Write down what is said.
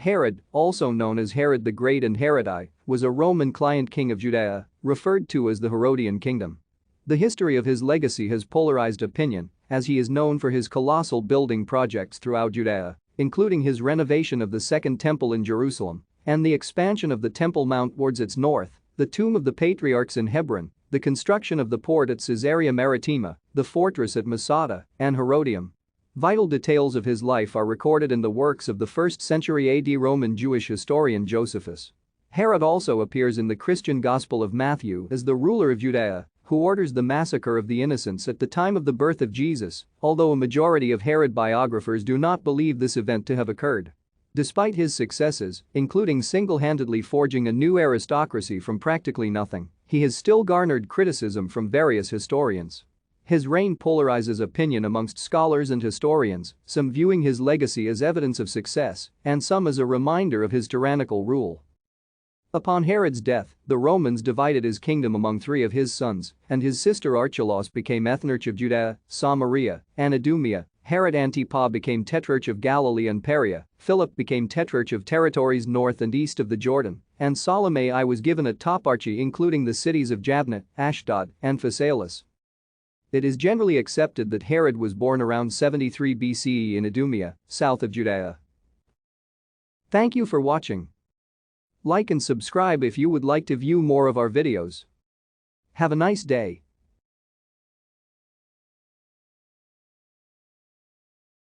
Herod, also known as Herod the Great and Herodi, was a Roman client king of Judea, referred to as the Herodian kingdom. The history of his legacy has polarized opinion, as he is known for his colossal building projects throughout Judea, including his renovation of the Second Temple in Jerusalem and the expansion of the Temple Mount towards its north, the tomb of the Patriarchs in Hebron, the construction of the port at Caesarea Maritima, the fortress at Masada, and Herodium. Vital details of his life are recorded in the works of the 1st century AD Roman Jewish historian Josephus. Herod also appears in the Christian Gospel of Matthew as the ruler of Judea, who orders the massacre of the innocents at the time of the birth of Jesus, although a majority of Herod biographers do not believe this event to have occurred. Despite his successes, including single-handedly forging a new aristocracy from practically nothing, he has still garnered criticism from various historians. His reign polarizes opinion amongst scholars and historians, some viewing his legacy as evidence of success and some as a reminder of his tyrannical rule. Upon Herod's death, the Romans divided his kingdom among 3 of his sons, and his sister Archelaus became ethnarch of Judea, Samaria, and Idumea. Herod Antipas became tetrarch of Galilee and Perea, Philip became tetrarch of territories north and east of the Jordan, and Ptolemy I was given a toparchy including the cities of Jabneh, Ashdod, and Phasaelis. It is generally accepted that Herod was born around 73 BCE in Idumea, south of Judea. Thank you for watching. Like and subscribe if you would like to view more of our videos. Have a nice day.